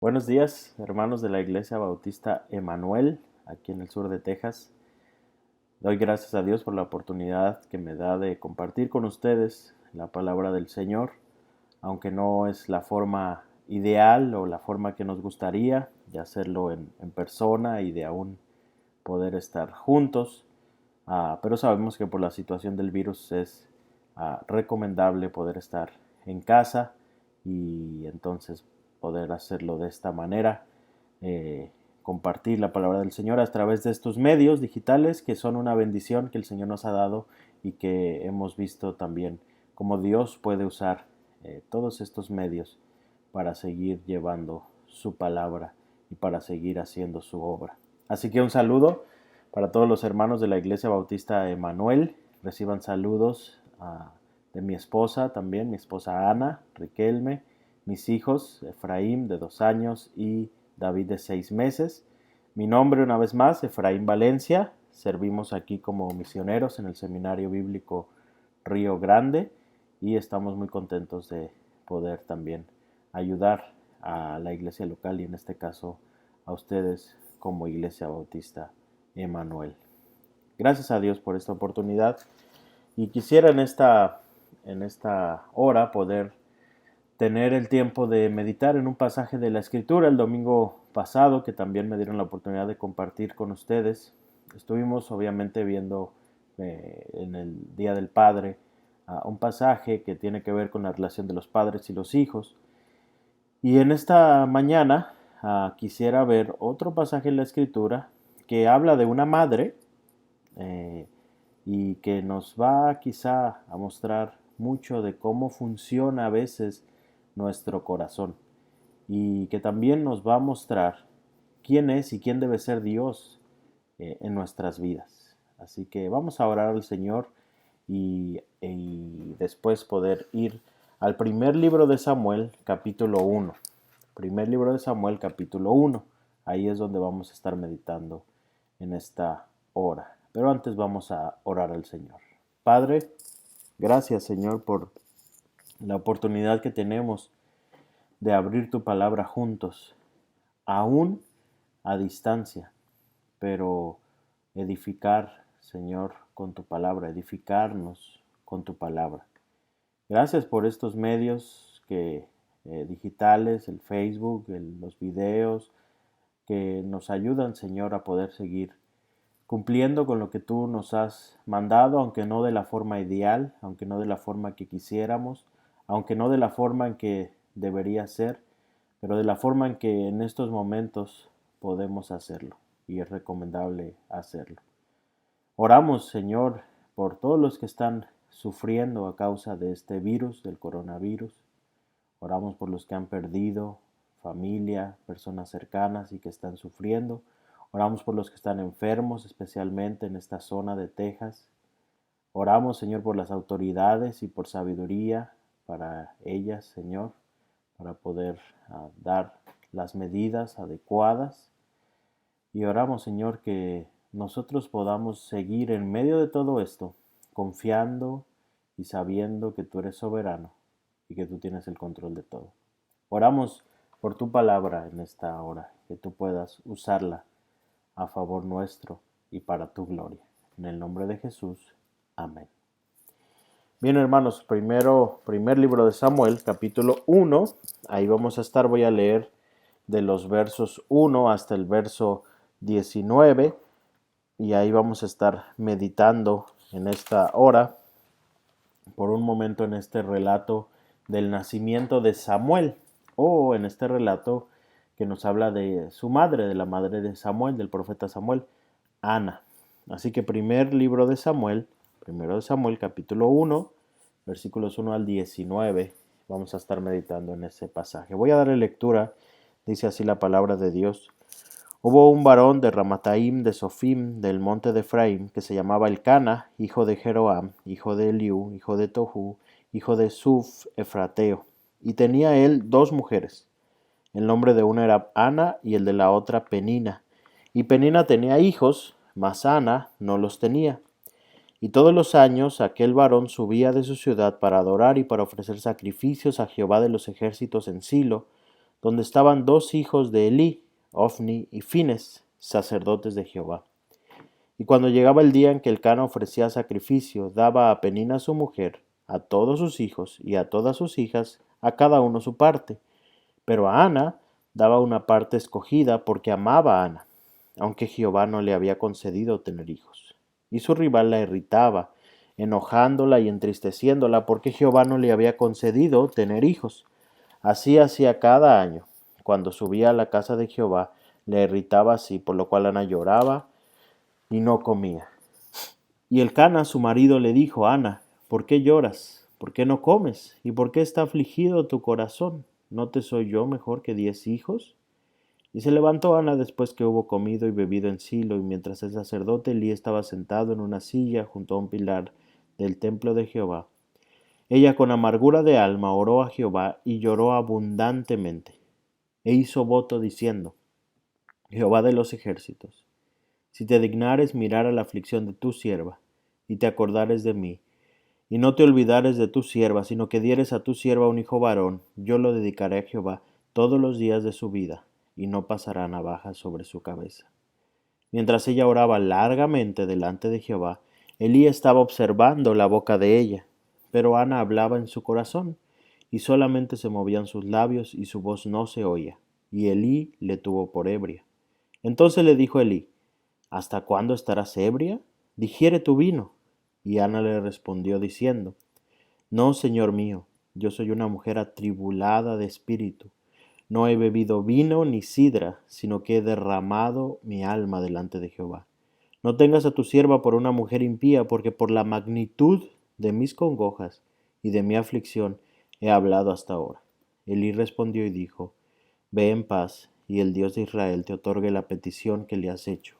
Buenos días, hermanos de la Iglesia Bautista Emanuel, aquí en el sur de Texas. Doy gracias a Dios por la oportunidad que me da de compartir con ustedes la palabra del Señor, aunque no es la forma ideal o la forma que nos gustaría de hacerlo en persona y de aún poder estar juntos, pero sabemos que por la situación del virus es recomendable poder estar en casa y entonces poder hacerlo de esta manera, compartir la palabra del Señor a través de estos medios digitales que son una bendición que el Señor nos ha dado y que hemos visto también cómo Dios puede usar todos estos medios para seguir llevando su palabra y para seguir haciendo su obra. Así que un saludo para todos los hermanos de la Iglesia Bautista Emanuel. Reciban saludos de mi esposa también, mi esposa Ana, Riquelme, mis hijos, Efraín de 2 años y David de 6 meses. Mi nombre una vez más, Efraín Valencia. Servimos aquí como misioneros en el Seminario Bíblico Río Grande y estamos muy contentos de poder también ayudar a la iglesia local y en este caso a ustedes como Iglesia Bautista Emanuel. Gracias a Dios por esta oportunidad y quisiera en esta hora poder tener el tiempo de meditar en un pasaje de la Escritura. El domingo pasado, que también me dieron la oportunidad de compartir con ustedes, estuvimos obviamente viendo en el Día del Padre un pasaje que tiene que ver con la relación de los padres y los hijos. Y en esta mañana quisiera ver otro pasaje en la Escritura que habla de una madre y que nos va quizá a mostrar mucho de cómo funciona a veces nuestro corazón y que también nos va a mostrar quién es y quién debe ser Dios en nuestras vidas. Así que vamos a orar al Señor y después poder ir al primer libro de Samuel, capítulo 1. Primer libro de Samuel, capítulo 1. Ahí es donde vamos a estar meditando en esta hora. Pero antes vamos a orar al Señor. Padre, gracias Señor por la oportunidad que tenemos de abrir tu palabra juntos, aún a distancia, pero edificar, Señor, con tu palabra, edificarnos con tu palabra. Gracias por estos medios digitales, el Facebook, los videos, que nos ayudan, Señor, a poder seguir cumpliendo con lo que tú nos has mandado, aunque no de la forma ideal, aunque no de la forma que quisiéramos, aunque no de la forma en que debería ser, pero de la forma en que en estos momentos podemos hacerlo y es recomendable hacerlo. Oramos, Señor, por todos los que están sufriendo a causa de este virus, del coronavirus. Oramos por los que han perdido familia, personas cercanas y que están sufriendo. Oramos por los que están enfermos, especialmente en esta zona de Texas. Oramos, Señor, por las autoridades y por sabiduría para ellas, Señor, para poder dar las medidas adecuadas. Y oramos, Señor, que nosotros podamos seguir en medio de todo esto, confiando y sabiendo que tú eres soberano y que tú tienes el control de todo. Oramos por tu palabra en esta hora, que tú puedas usarla a favor nuestro y para tu gloria. En el nombre de Jesús. Amén. Bien, hermanos, primer libro de Samuel, capítulo 1. Ahí vamos a estar, voy a leer de los versos 1 hasta el verso 19. Y ahí vamos a estar meditando en esta hora, por un momento en este relato del nacimiento de Samuel, o en este relato que nos habla de su madre, de la madre de Samuel, del profeta Samuel, Ana. Así que primero de Samuel, capítulo 1, versículos 1 al 19, vamos a estar meditando en ese pasaje. Voy a darle lectura, dice así la palabra de Dios. Hubo un varón de Ramataim de Sofim, del monte de Efraim, que se llamaba Elcana, hijo de Jeroam, hijo de Eliú, hijo de Tohu, hijo de Suf, Efrateo. Y tenía él 2 mujeres. El nombre de una era Ana y el de la otra Penina. Y Penina tenía hijos, mas Ana no los tenía. Y todos los años aquel varón subía de su ciudad para adorar y para ofrecer sacrificios a Jehová de los ejércitos en Silo, donde estaban 2 hijos de Elí, Ofni y Fines, sacerdotes de Jehová. Y cuando llegaba el día en que Elcana ofrecía sacrificio, daba a Penina su mujer, a todos sus hijos y a todas sus hijas, a cada uno su parte. Pero a Ana daba una parte escogida porque amaba a Ana, aunque Jehová no le había concedido tener hijos. Y su rival la irritaba, enojándola y entristeciéndola porque Jehová no le había concedido tener hijos. Así hacía cada año. Cuando subía a la casa de Jehová, le irritaba así, por lo cual Ana lloraba y no comía. Y Elcana, su marido, le dijo: Ana, ¿por qué lloras? ¿Por qué no comes? ¿Y por qué está afligido tu corazón? ¿No te soy yo mejor que 10 hijos? Y se levantó Ana después que hubo comido y bebido en Silo, y mientras el sacerdote Elí estaba sentado en una silla junto a un pilar del templo de Jehová. Ella con amargura de alma oró a Jehová y lloró abundantemente, e hizo voto diciendo: Jehová de los ejércitos, si te dignares mirar a la aflicción de tu sierva, y te acordares de mí, y no te olvidares de tu sierva, sino que dieres a tu sierva un hijo varón, yo lo dedicaré a Jehová todos los días de su vida, y no pasará navaja sobre su cabeza. Mientras ella oraba largamente delante de Jehová, Elí estaba observando la boca de ella, pero Ana hablaba en su corazón, y solamente se movían sus labios y su voz no se oía, y Elí le tuvo por ebria. Entonces le dijo Elí: ¿Hasta cuándo estarás ebria? Digiere tu vino. Y Ana le respondió diciendo: No, señor mío, yo soy una mujer atribulada de espíritu. No he bebido vino ni sidra, sino que he derramado mi alma delante de Jehová. No tengas a tu sierva por una mujer impía, porque por la magnitud de mis congojas y de mi aflicción he hablado hasta ahora. Elí respondió y dijo: Ve en paz, y el Dios de Israel te otorgue la petición que le has hecho.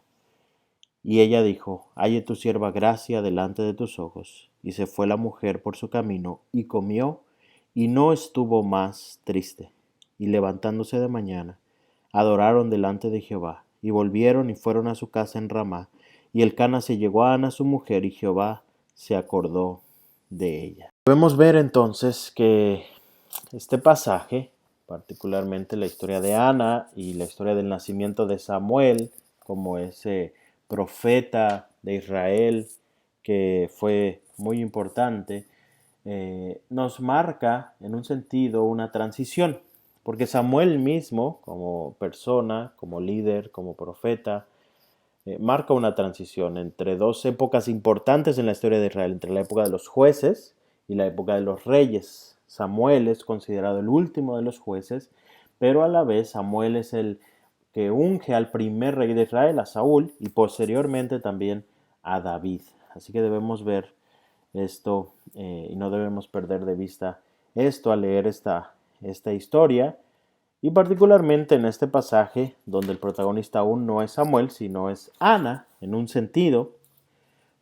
Y ella dijo: Halle tu sierva gracia delante de tus ojos. Y se fue la mujer por su camino, y comió, y no estuvo más triste. Y levantándose de mañana, adoraron delante de Jehová, y volvieron y fueron a su casa en Ramá. Y Elcana se llegó a Ana su mujer, y Jehová se acordó de ella. Podemos ver entonces que este pasaje, particularmente la historia de Ana y la historia del nacimiento de Samuel, como ese profeta de Israel que fue muy importante, nos marca en un sentido una transición, porque Samuel mismo, como persona, como líder, como profeta, marca una transición entre 2 épocas importantes en la historia de Israel, entre la época de los jueces y la época de los reyes. Samuel es considerado el último de los jueces, pero a la vez Samuel es el que unge al primer rey de Israel, a Saúl, y posteriormente también a David. Así que debemos ver esto y no debemos perder de vista esto al leer esta historia, y particularmente en este pasaje donde el protagonista aún no es Samuel, sino es Ana, en un sentido,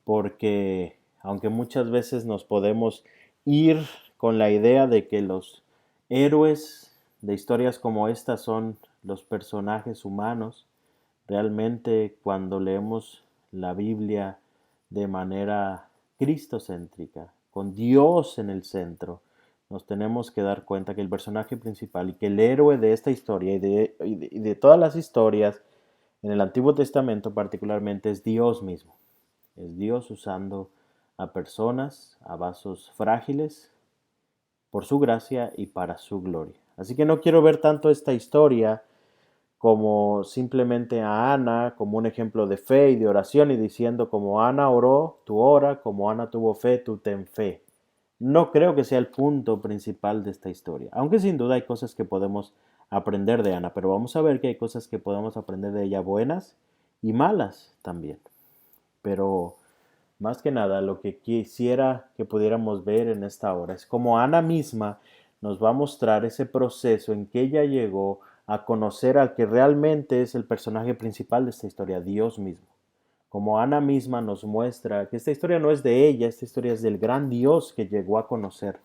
porque aunque muchas veces nos podemos ir con la idea de que los héroes de historias como esta son los personajes humanos, realmente cuando leemos la Biblia de manera cristocéntrica, con Dios en el centro, nos tenemos que dar cuenta que el personaje principal y que el héroe de esta historia y de todas las historias en el Antiguo Testamento particularmente es Dios mismo. Es Dios usando a personas, a vasos frágiles, por su gracia y para su gloria. Así que no quiero ver tanto esta historia como simplemente a Ana como un ejemplo de fe y de oración y diciendo: como Ana oró, tú ora, como Ana tuvo fe, tú ten fe. No creo que sea el punto principal de esta historia, aunque sin duda hay cosas que podemos aprender de Ana, pero vamos a ver que hay cosas que podemos aprender de ella buenas y malas también. Pero más que nada lo que quisiera que pudiéramos ver en esta hora es cómo Ana misma nos va a mostrar ese proceso en que ella llegó a conocer al que realmente es el personaje principal de esta historia, Dios mismo. Como Ana misma nos muestra que esta historia no es de ella, esta historia es del gran Dios que llegó a conocer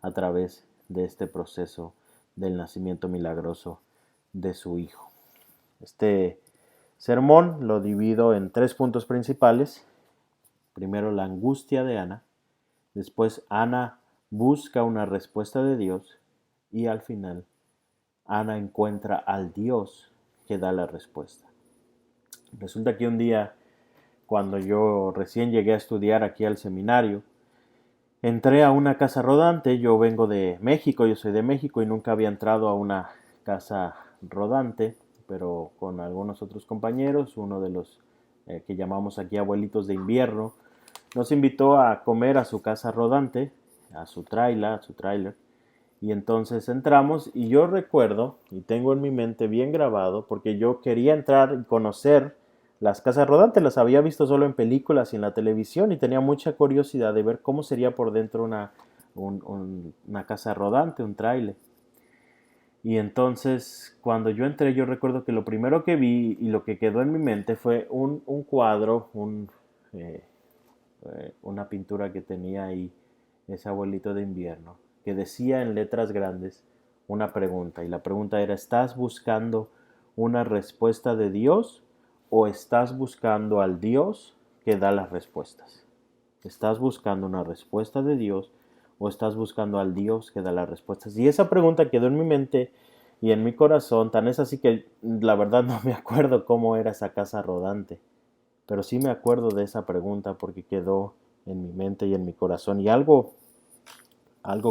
a través de este proceso del nacimiento milagroso de su hijo. Este sermón lo divido en 3 puntos principales. Primero, la angustia de Ana. Después, Ana busca una respuesta de Dios. Y al final, Ana encuentra al Dios que da la respuesta. Resulta que un día, cuando yo recién llegué a estudiar aquí al seminario, entré a una casa rodante. Yo vengo de México, yo soy de México y nunca había entrado a una casa rodante, pero con algunos otros compañeros, uno de los que llamamos aquí abuelitos de invierno, nos invitó a comer a su casa rodante, a su trailer, y entonces entramos y yo recuerdo, y tengo en mi mente bien grabado, porque yo quería entrar y conocer las casas rodantes, las había visto solo en películas y en la televisión y tenía mucha curiosidad de ver cómo sería por dentro una casa rodante, un tráiler. Y entonces cuando yo entré yo recuerdo que lo primero que vi y lo que quedó en mi mente fue un cuadro, una pintura que tenía ahí ese abuelito de invierno, que decía en letras grandes una pregunta, y la pregunta era: ¿estás buscando una respuesta de Dios o estás buscando al Dios que da las respuestas? ¿Estás buscando una respuesta de Dios o estás buscando al Dios que da las respuestas? Y esa pregunta quedó en mi mente y en mi corazón, tan es así que la verdad no me acuerdo cómo era esa casa rodante, pero sí me acuerdo de esa pregunta porque quedó en mi mente y en mi corazón. Y algo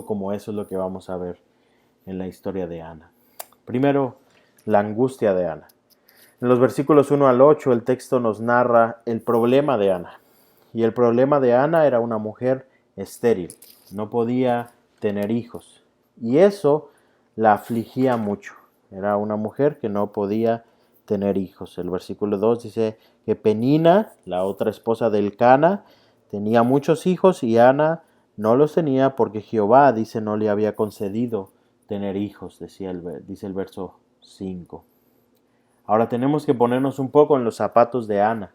como eso es lo que vamos a ver en la historia de Ana. Primero, la angustia de Ana. En los versículos 1 al 8 el texto nos narra el problema de Ana. Y el problema de Ana era una mujer estéril, no podía tener hijos. Y eso la afligía mucho. Era una mujer que no podía tener hijos. El versículo 2 dice que Penina, la otra esposa del Cana, tenía muchos hijos y Ana no los tenía porque Jehová, dice, no le había concedido tener hijos, dice el verso 5. Ahora tenemos que ponernos un poco en los zapatos de Ana,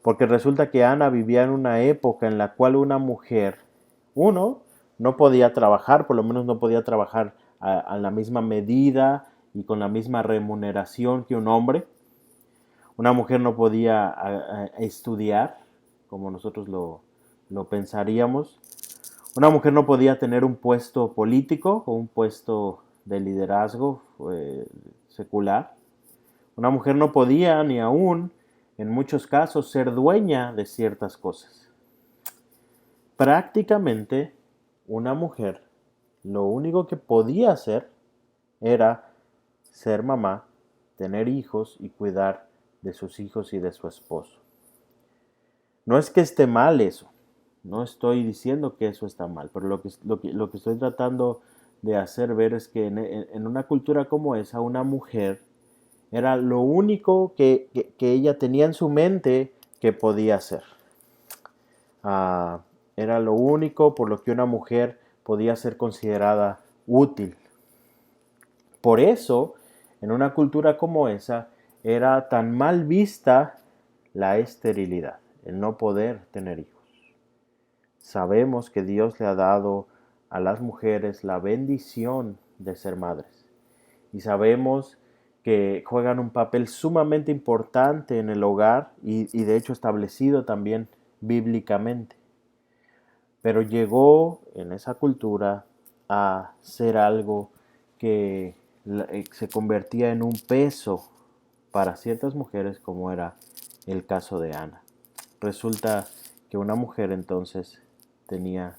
porque resulta que Ana vivía en una época en la cual una mujer, no podía trabajar, por lo menos no podía trabajar a la misma medida y con la misma remuneración que un hombre. Una mujer no podía estudiar, como nosotros lo pensaríamos. Una mujer no podía tener un puesto político o un puesto de liderazgo secular. Una mujer no podía ni aún, en muchos casos, ser dueña de ciertas cosas. Prácticamente, una mujer lo único que podía hacer era ser mamá, tener hijos y cuidar de sus hijos y de su esposo. No es que esté mal eso, no estoy diciendo que eso está mal, pero lo que estoy tratando de hacer ver es que en una cultura como esa, una mujer era lo único que ella tenía en su mente que podía hacer. Era lo único por lo que una mujer podía ser considerada útil. Por eso, en una cultura como esa, era tan mal vista la esterilidad, el no poder tener hijos. Sabemos que Dios le ha dado a las mujeres la bendición de ser madres. Y sabemos que juegan un papel sumamente importante en el hogar y de hecho establecido también bíblicamente. Pero llegó en esa cultura a ser algo que se convertía en un peso para ciertas mujeres, como era el caso de Ana. Resulta que una mujer entonces tenía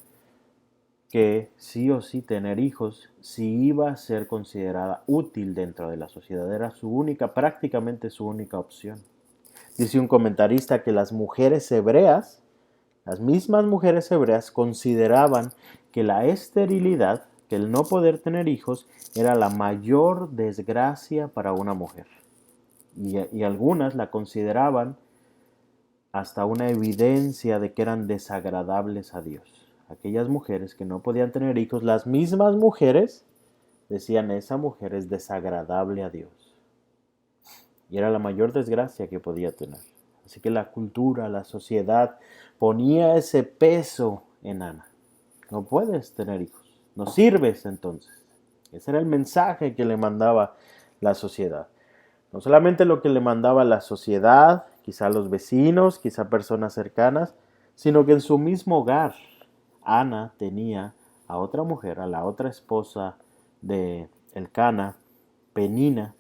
que sí o sí tener hijos si iba a ser considerada útil dentro de la sociedad. Era prácticamente su única opción. Dice un comentarista que las mismas mujeres hebreas consideraban que la esterilidad, que el no poder tener hijos, era la mayor desgracia para una mujer. Y algunas la consideraban hasta una evidencia de que eran desagradables a Dios. Aquellas mujeres que no podían tener hijos, las mismas mujeres decían: esa mujer es desagradable a Dios. Y era la mayor desgracia que podía tener. Así que la cultura, la sociedad ponía ese peso en Ana. No puedes tener hijos, no sirves entonces. Ese era el mensaje que le mandaba la sociedad. No solamente lo que le mandaba la sociedad, quizá los vecinos, quizá personas cercanas, sino que en su mismo hogar Ana tenía a otra mujer, a la otra esposa de Elcana, Penina,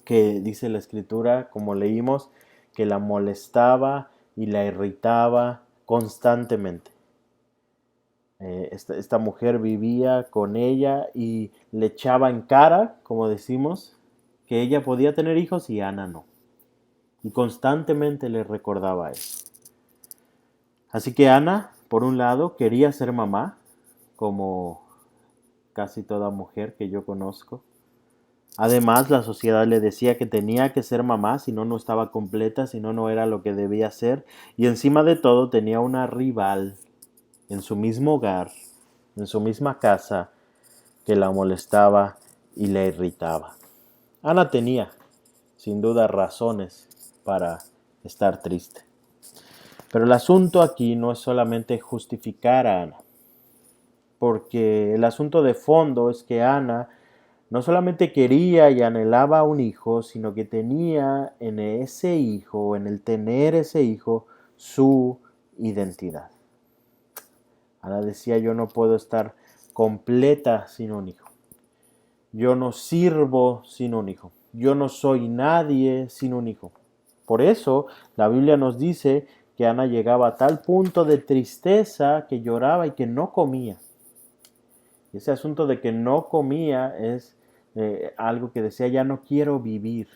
que dice la escritura, como leímos, que la molestaba y la irritaba constantemente. Esta mujer vivía con ella y le echaba en cara, como decimos, que ella podía tener hijos y Ana no. Y constantemente le recordaba eso. Así que Ana, por un lado, quería ser mamá, como casi toda mujer que yo conozco. Además, la sociedad le decía que tenía que ser mamá, si no, no estaba completa, si no, no era lo que debía ser. Y encima de todo tenía una rival en su mismo hogar, en su misma casa, que la molestaba y la irritaba. Ana tenía, sin duda, razones para estar triste. Pero el asunto aquí no es solamente justificar a Ana, porque el asunto de fondo es que Ana no solamente quería y anhelaba un hijo, sino que tenía en ese hijo, en el tener ese hijo, su identidad. Ana decía, yo no puedo estar completa sin un hijo. Yo no sirvo sin un hijo. Yo no soy nadie sin un hijo. Por eso la Biblia nos dice que Ana llegaba a tal punto de tristeza que lloraba y que no comía. Ese asunto de que no comía es algo que decía, ya no quiero vivir.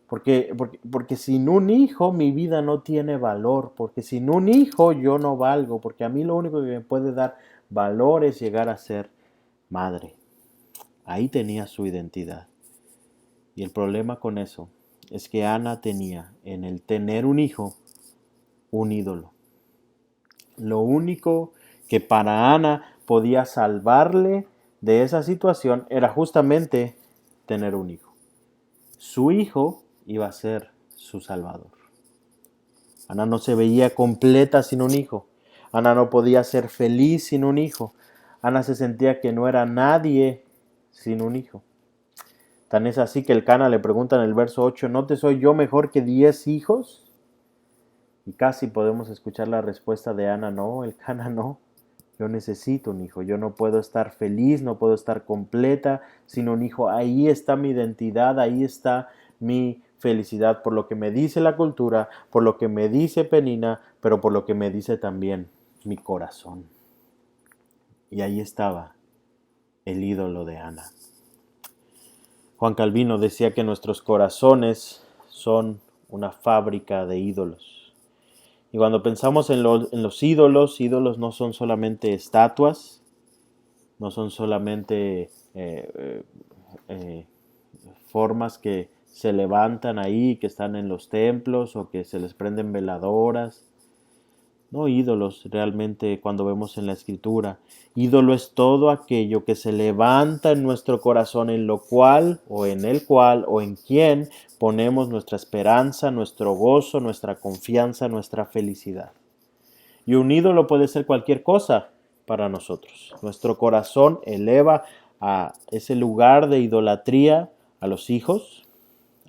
Porque sin un hijo mi vida no tiene valor, porque sin un hijo yo no valgo, porque a mí lo único que me puede dar valor es llegar a ser madre. Ahí tenía su identidad. Y el problema con eso es que Ana tenía en el tener un hijo un ídolo. Lo único que para Ana podía salvarle de esa situación era justamente tener un hijo. Su hijo iba a ser su salvador. Ana no se veía completa sin un hijo. Ana no podía ser feliz sin un hijo. Ana se sentía que no era nadie sin un hijo. Tan es así que el Cana le pregunta en el verso 8, ¿no te soy yo mejor que 10 hijos? Y casi podemos escuchar la respuesta de Ana, no, el Cana no. Yo necesito un hijo, yo no puedo estar feliz, no puedo estar completa sin un hijo. Ahí está mi identidad, ahí está mi felicidad, por lo que me dice la cultura, por lo que me dice Penina, pero por lo que me dice también mi corazón. Y ahí estaba el ídolo de Ana. Juan Calvino decía que nuestros corazones son una fábrica de ídolos. Y cuando pensamos en los ídolos no son solamente estatuas, no son solamente formas que se levantan ahí, que están en los templos o que se les prenden veladoras. No ídolos realmente cuando vemos en la escritura. Ídolo es todo aquello que se levanta en nuestro corazón, en lo cual o en el cual o en quien ponemos nuestra esperanza, nuestro gozo, nuestra confianza, nuestra felicidad. Y un ídolo puede ser cualquier cosa para nosotros. Nuestro corazón eleva a ese lugar de idolatría a los hijos,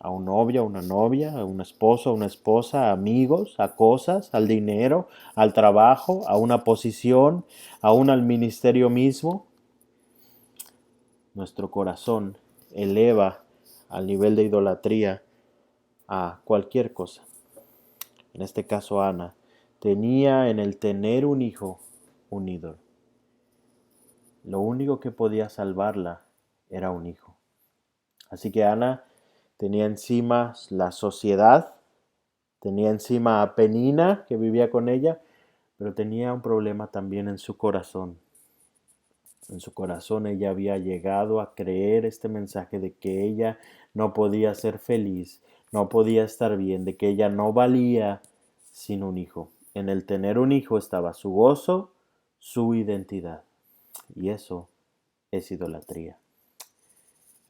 a un novio, a una novia, a un esposo, a una esposa, a amigos, a cosas, al dinero, al trabajo, a una posición, aún al ministerio mismo. Nuestro corazón eleva al nivel de idolatría a cualquier cosa. En este caso, Ana tenía en el tener un hijo un ídolo. Lo único que podía salvarla era un hijo. Así que Ana tenía encima la sociedad, tenía encima a Penina que vivía con ella, pero tenía un problema también en su corazón. En su corazón ella había llegado a creer este mensaje de que ella no podía ser feliz, no podía estar bien, de que ella no valía sin un hijo. En el tener un hijo estaba su gozo, su identidad. Y eso es idolatría.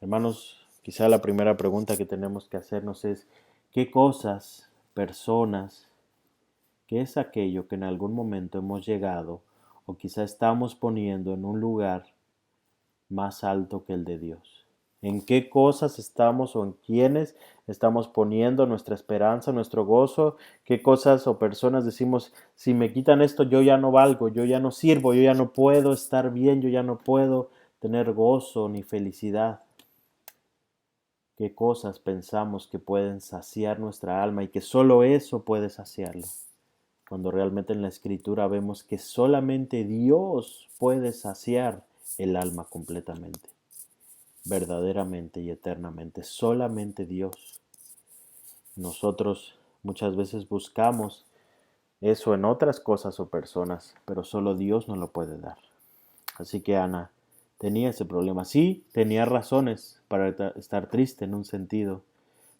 Hermanos, quizá la primera pregunta que tenemos que hacernos es, ¿qué cosas, personas, qué es aquello que en algún momento hemos llegado o quizá estamos poniendo en un lugar más alto que el de Dios? ¿En qué cosas estamos o en quiénes estamos poniendo nuestra esperanza, nuestro gozo? ¿Qué cosas o personas decimos, si me quitan esto yo ya no valgo, yo ya no sirvo, yo ya no puedo estar bien, yo ya no puedo tener gozo ni felicidad? qué cosas pensamos que pueden saciar nuestra alma y que solo eso puede saciarlo, cuando realmente en la Escritura vemos que solamente Dios puede saciar el alma completamente, verdaderamente y eternamente, solamente Dios. Nosotros muchas veces buscamos eso en otras cosas o personas, pero solo Dios nos lo puede dar. Así que Ana tenía ese problema. Sí, tenía razones para estar triste en un sentido,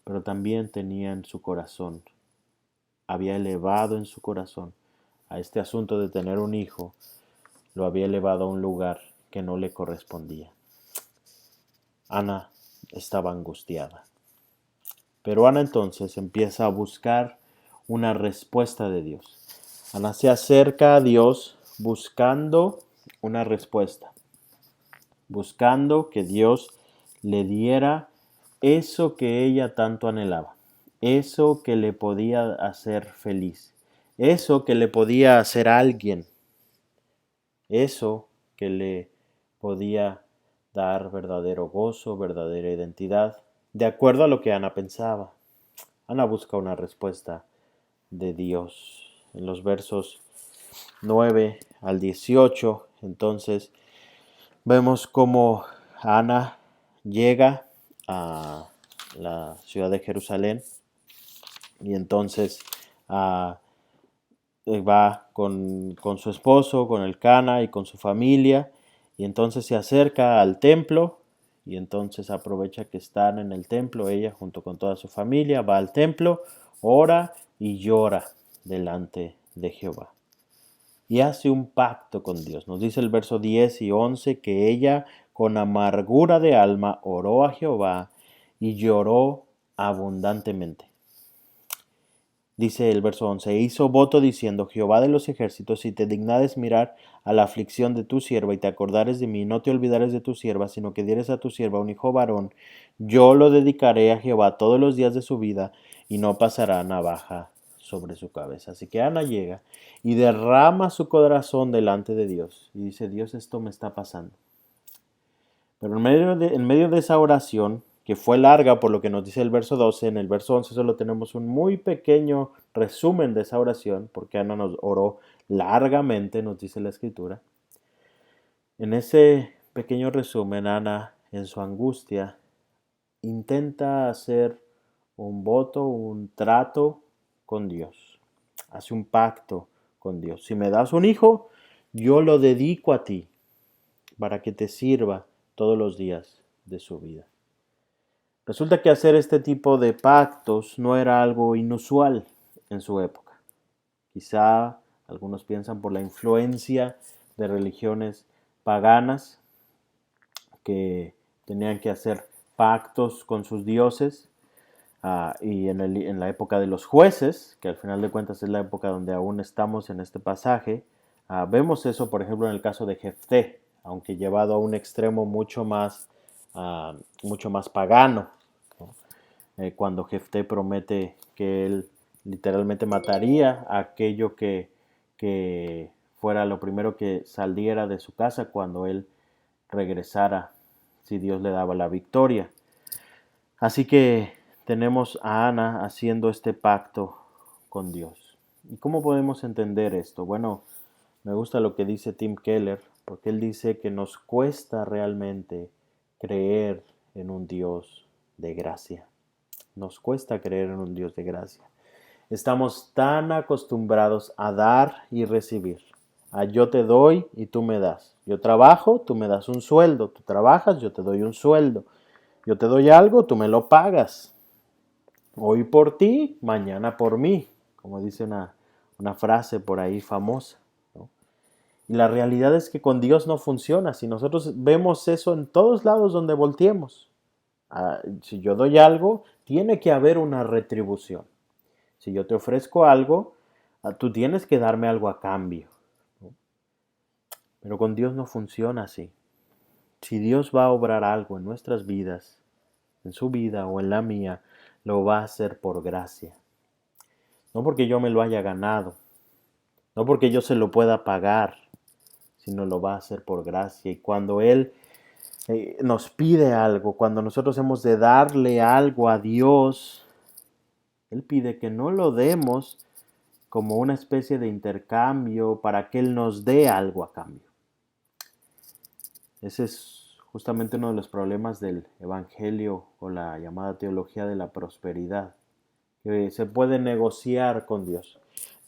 pero también tenía en su corazón, había elevado en su corazón a este asunto de tener un hijo, lo había elevado a un lugar que no le correspondía. Ana estaba angustiada. Pero Ana entonces empieza a buscar una respuesta de Dios. Ana se acerca a Dios buscando una respuesta, buscando que Dios le diera eso que ella tanto anhelaba, eso que le podía hacer feliz, eso que le podía hacer alguien, eso que le podía dar verdadero gozo, verdadera identidad, de acuerdo a lo que Ana pensaba. Ana busca una respuesta de Dios. En los versos 9 al 18, entonces, vemos cómo Ana llega a la ciudad de Jerusalén y entonces va con su esposo, con el Cana y con su familia, y entonces se acerca al templo y entonces aprovecha que están en el templo, ella junto con toda su familia, va al templo, ora y llora delante de Jehová. Y hace un pacto con Dios. Nos dice el verso 10 y 11 que ella con amargura de alma oró a Jehová y lloró abundantemente. Dice el verso 11, hizo voto diciendo, Jehová de los ejércitos, si te dignares mirar a la aflicción de tu sierva y te acordares de mí, no te olvidares de tu sierva, sino que dieres a tu sierva un hijo varón, yo lo dedicaré a Jehová todos los días de su vida y no pasará navaja sobre su cabeza. Así que Ana llega y derrama su corazón delante de Dios y dice, Dios, esto me está pasando. Pero en medio de esa oración, que fue larga por lo que nos dice el verso 12, en el verso 11 solo tenemos un muy pequeño resumen de esa oración, porque Ana nos oró largamente, nos dice la Escritura. En ese pequeño resumen, Ana, en su angustia, intenta hacer un voto, un trato con Dios. Hace un pacto con Dios. Si me das un hijo, yo lo dedico a ti para que te sirva todos los días de su vida. Resulta que hacer este tipo de pactos no era algo inusual en su época. Quizá algunos piensan por la influencia de religiones paganas que tenían que hacer pactos con sus dioses, y en la época de los jueces, que al final de cuentas es la época donde aún estamos en este pasaje, vemos eso por ejemplo en el caso de Jefté, aunque llevado a un extremo mucho más pagano, ¿no? Cuando Jefté promete que él literalmente mataría a aquello que fuera lo primero que saliera de su casa cuando él regresara, si Dios le daba la victoria. Así que tenemos a Ana haciendo este pacto con Dios. ¿Y cómo podemos entender esto? Bueno, me gusta lo que dice Tim Keller, porque él dice que nos cuesta realmente creer en un Dios de gracia. Nos cuesta creer en un Dios de gracia. Estamos tan acostumbrados a dar y recibir. Yo te doy y tú me das. Yo trabajo, tú me das un sueldo. Tú trabajas, yo te doy un sueldo. Yo te doy algo, tú me lo pagas. Hoy por ti, mañana por mí. Como dice una frase por ahí famosa, ¿no? Y la realidad es que con Dios no funciona. Si nosotros vemos eso en todos lados donde volteemos. Si yo doy algo, tiene que haber una retribución. Si yo te ofrezco algo, tú tienes que darme algo a cambio, ¿no? Pero con Dios no funciona así. Si Dios va a obrar algo en nuestras vidas, en su vida o en la mía, lo va a hacer por gracia. No porque yo me lo haya ganado, no porque yo se lo pueda pagar, sino lo va a hacer por gracia. Y cuando Él nos pide algo, cuando nosotros hemos de darle algo a Dios, Él pide que no lo demos como una especie de intercambio para que Él nos dé algo a cambio. Ese es justamente uno de los problemas del Evangelio o la llamada teología de la prosperidad, que se puede negociar con Dios.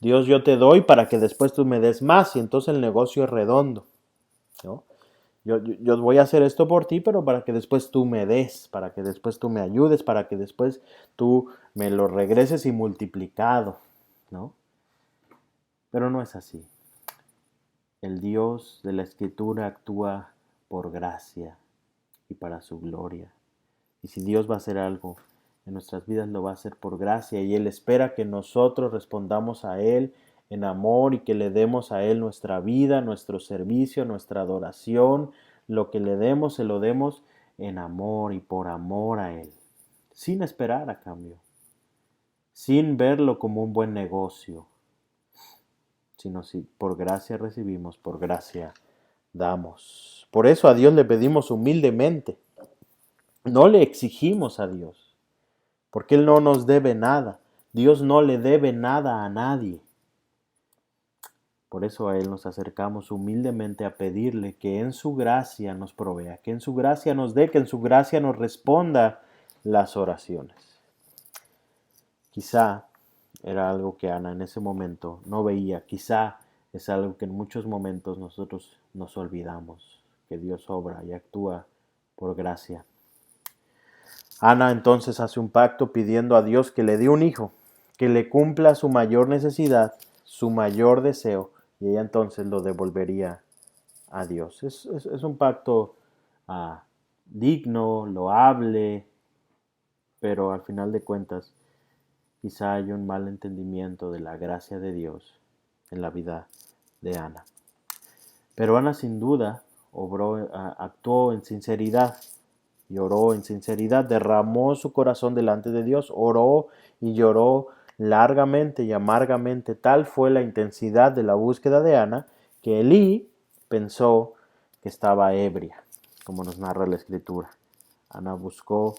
Dios, yo te doy para que después tú me des más y entonces el negocio es redondo, ¿no? Yo voy a hacer esto por ti, pero para que después tú me des, para que después tú me ayudes, para que después tú me lo regreses y multiplicado, ¿no? Pero no es así. El Dios de la Escritura actúa por gracia y para su gloria. Y si Dios va a hacer algo en nuestras vidas, lo va a hacer por gracia. Y Él espera que nosotros respondamos a Él en amor y que le demos a Él nuestra vida, nuestro servicio, nuestra adoración. Lo que le demos, se lo demos en amor y por amor a Él, sin esperar a cambio, sin verlo como un buen negocio, sino si por gracia recibimos, por gracia damos. Por eso a Dios le pedimos humildemente. No le exigimos a Dios, porque Él no nos debe nada. Dios no le debe nada a nadie. Por eso a Él nos acercamos humildemente a pedirle que en su gracia nos provea, que en su gracia nos dé, que en su gracia nos responda las oraciones. Quizá era algo que Ana en ese momento no veía, quizá es algo que en muchos momentos nosotros nos olvidamos, que Dios obra y actúa por gracia. Ana entonces hace un pacto pidiendo a Dios que le dé un hijo, que le cumpla su mayor necesidad, su mayor deseo, y ella entonces lo devolvería a Dios. Es un pacto digno, loable, pero al final de cuentas quizá hay un mal entendimiento de la gracia de Dios en la vida de Ana. Pero Ana sin duda actuó en sinceridad y oró en sinceridad, derramó su corazón delante de Dios, oró y lloró largamente y amargamente. Tal fue la intensidad de la búsqueda de Ana que Elí pensó que estaba ebria, como nos narra la Escritura. Ana buscó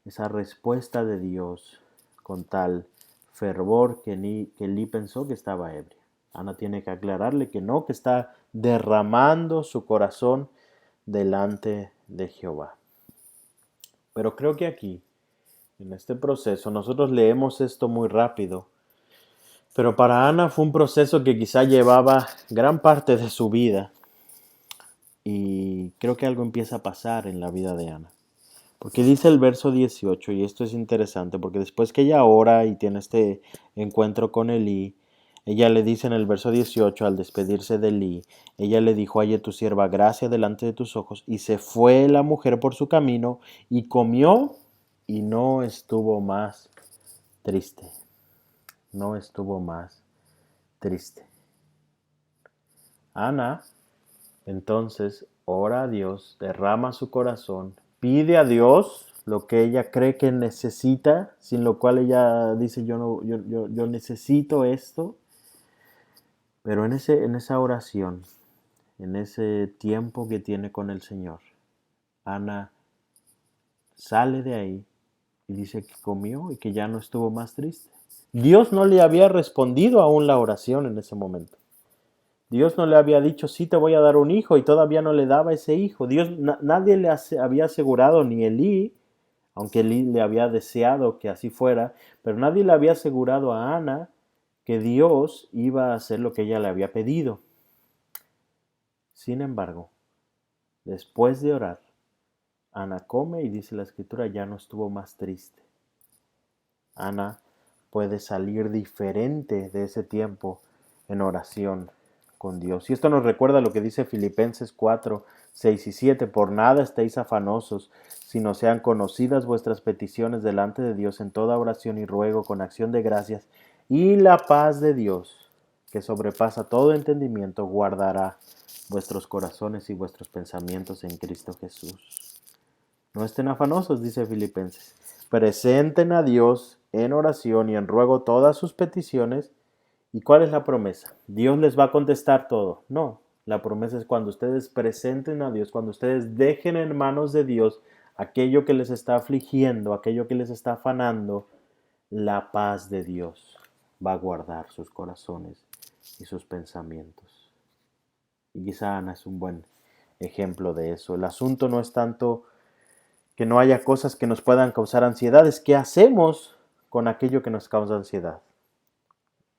esa respuesta de Dios con tal fervor que Elí pensó que estaba ebria. Ana tiene que aclararle que no, que está derramando su corazón delante de Jehová. Pero creo que aquí, en este proceso, nosotros leemos esto muy rápido, pero para Ana fue un proceso que quizá llevaba gran parte de su vida y creo que algo empieza a pasar en la vida de Ana. Porque dice el verso 18, y esto es interesante, porque después que ella ora y tiene este encuentro con Elí, ella le dice en el verso 18, al despedirse de Elí, ella le dijo: halle tu sierva gracia delante de tus ojos, y se fue la mujer por su camino, y comió, y no estuvo más triste. No estuvo más triste. Ana, entonces, ora a Dios, derrama su corazón, pide a Dios lo que ella cree que necesita, sin lo cual ella dice: yo necesito esto. Pero en esa oración, en ese tiempo que tiene con el Señor, Ana sale de ahí y dice que comió y que ya no estuvo más triste. Dios no le había respondido aún la oración en ese momento. Dios no le había dicho: sí, te voy a dar un hijo, y todavía no le daba ese hijo. Nadie le había asegurado, ni Elí, aunque Elí le había deseado que así fuera, pero nadie le había asegurado a Ana que Dios iba a hacer lo que ella le había pedido. Sin embargo, después de orar, Ana come y dice la Escritura, ya no estuvo más triste. Ana puede salir diferente de ese tiempo en oración con Dios. Y esto nos recuerda lo que dice Filipenses 4, 6 y 7. Por nada estéis afanosos, sino sean conocidas vuestras peticiones delante de Dios en toda oración y ruego con acción de gracias. Y la paz de Dios, que sobrepasa todo entendimiento, guardará vuestros corazones y vuestros pensamientos en Cristo Jesús. No estén afanosos, dice Filipenses. Presenten a Dios en oración y en ruego todas sus peticiones. ¿Y cuál es la promesa? ¿Dios les va a contestar todo? No, La promesa es cuando ustedes presenten a Dios, cuando ustedes dejen en manos de Dios aquello que les está afligiendo, aquello que les está afanando, la paz de Dios va a guardar sus corazones y sus pensamientos. Y quizá Ana es un buen ejemplo de eso. El asunto no es tanto que no haya cosas que nos puedan causar ansiedad, es qué hacemos con aquello que nos causa ansiedad.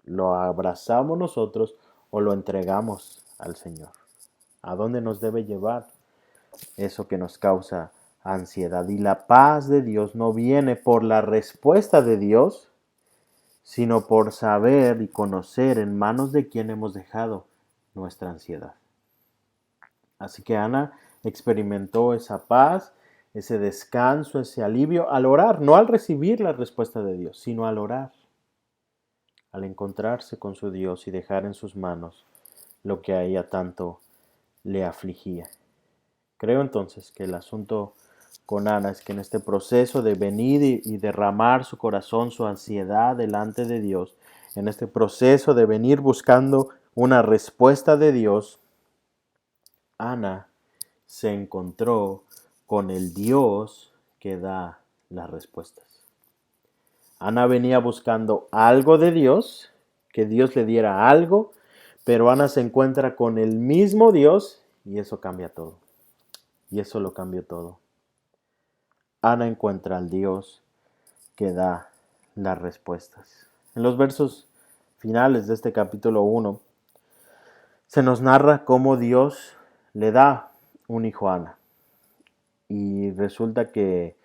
¿Lo abrazamos nosotros o lo entregamos al Señor? ¿A dónde nos debe llevar eso que nos causa ansiedad? Y la paz de Dios no viene por la respuesta de Dios, sino por saber y conocer en manos de quién hemos dejado nuestra ansiedad. Así que Ana experimentó esa paz, ese descanso, ese alivio al orar, no al recibir la respuesta de Dios, sino al orar, al encontrarse con su Dios y dejar en sus manos lo que a ella tanto le afligía. Creo entonces que el asunto con Ana es que en este proceso de venir y derramar su corazón, su ansiedad delante de Dios, en este proceso de venir buscando una respuesta de Dios, Ana se encontró con el Dios que da las respuestas. Ana venía buscando algo de Dios, que Dios le diera algo, pero Ana se encuentra con el mismo Dios y eso cambia todo. Y eso lo cambió todo. Ana encuentra al Dios que da las respuestas. En los versos finales de este capítulo 1 se nos narra cómo Dios le da un hijo a Ana. Y resulta que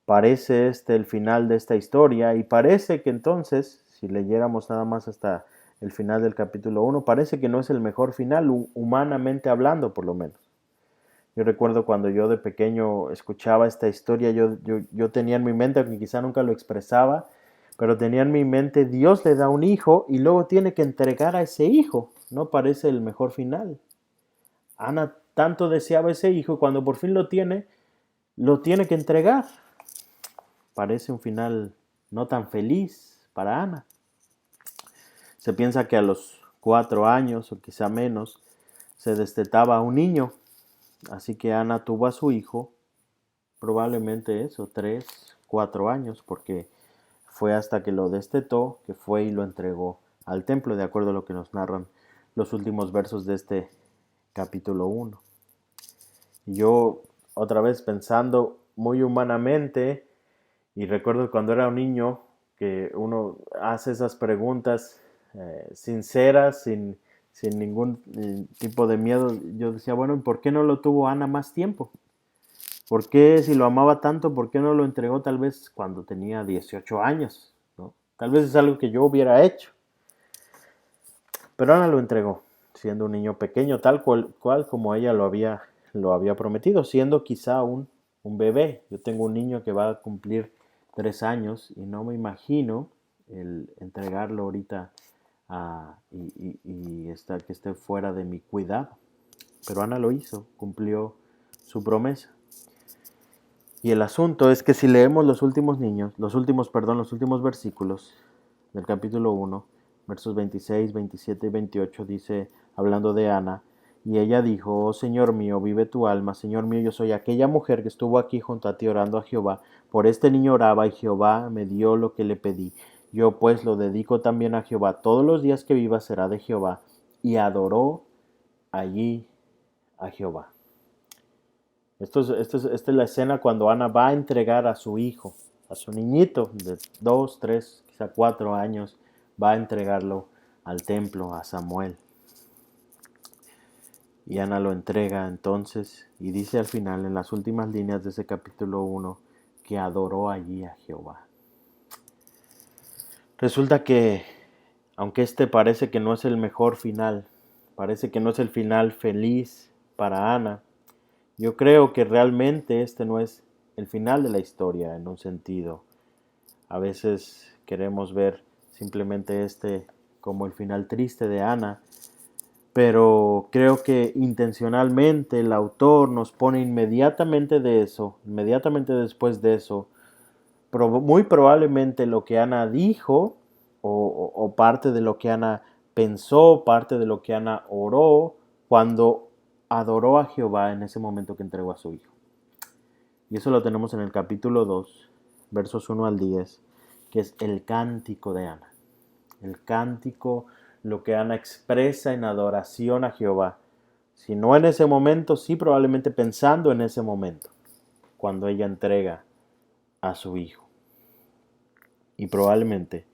parece el final de esta historia y parece que entonces, si leyéramos nada más hasta el final del capítulo 1, parece que no es el mejor final, humanamente hablando por lo menos. Yo recuerdo cuando yo de pequeño escuchaba esta historia, yo tenía en mi mente, aunque quizá nunca lo expresaba, pero tenía en mi mente, Dios le da un hijo y luego tiene que entregar a ese hijo. No parece el mejor final. Ana tanto deseaba ese hijo y cuando por fin lo tiene que entregar. Parece un final no tan feliz para Ana. Se piensa que a los 4 años o quizá menos se destetaba un niño. Así que Ana tuvo a su hijo, probablemente eso, 3, 4 años, porque fue hasta que lo destetó, que fue y lo entregó al templo, de acuerdo a lo que nos narran los últimos versos de este capítulo 1. Y yo, otra vez pensando muy humanamente, y recuerdo cuando era un niño, que uno hace esas preguntas sinceras, sin ningún tipo de miedo. Yo decía, bueno, ¿y por qué no lo tuvo Ana más tiempo? ¿Por qué, si lo amaba tanto, por qué no lo entregó tal vez cuando tenía 18 años? ¿No? Tal vez es algo que yo hubiera hecho. Pero Ana lo entregó, siendo un niño pequeño, tal cual como ella lo había prometido, siendo quizá un bebé. Yo tengo un niño que va a cumplir 3 años y no me imagino el entregarlo ahorita y que esté fuera de mi cuidado. Pero Ana lo hizo, cumplió su promesa. Y el asunto es que si leemos los últimos versículos del capítulo 1, versos 26, 27 y 28, dice, hablando de Ana, y ella dijo, oh Señor mío, vive tu alma, Señor mío, yo soy aquella mujer que estuvo aquí junto a ti orando a Jehová. Por este niño oraba y Jehová me dio lo que le pedí. Yo pues lo dedico también a Jehová. Todos los días que viva será de Jehová. Y adoró allí a Jehová. Esta es la escena cuando Ana va a entregar a su hijo, a su niñito de 2, 3, quizá 4 años, va a entregarlo al templo, a Samuel. Y Ana lo entrega entonces y dice al final, en las últimas líneas de ese capítulo 1, que adoró allí a Jehová. Resulta que, aunque parece que no es el mejor final, parece que no es el final feliz para Ana, yo creo que realmente este no es el final de la historia en un sentido. A veces queremos ver simplemente como el final triste de Ana, pero creo que intencionalmente el autor nos pone inmediatamente después de eso, muy probablemente lo que Ana dijo o parte de lo que Ana pensó, parte de lo que Ana oró, cuando adoró a Jehová en ese momento que entregó a su hijo. Y eso lo tenemos en el capítulo 2, versos 1 al 10, que es el cántico de Ana. El cántico, lo que Ana expresa en adoración a Jehová. Si no en ese momento, sí probablemente pensando en ese momento, cuando ella entrega a su hijo. Y probablemente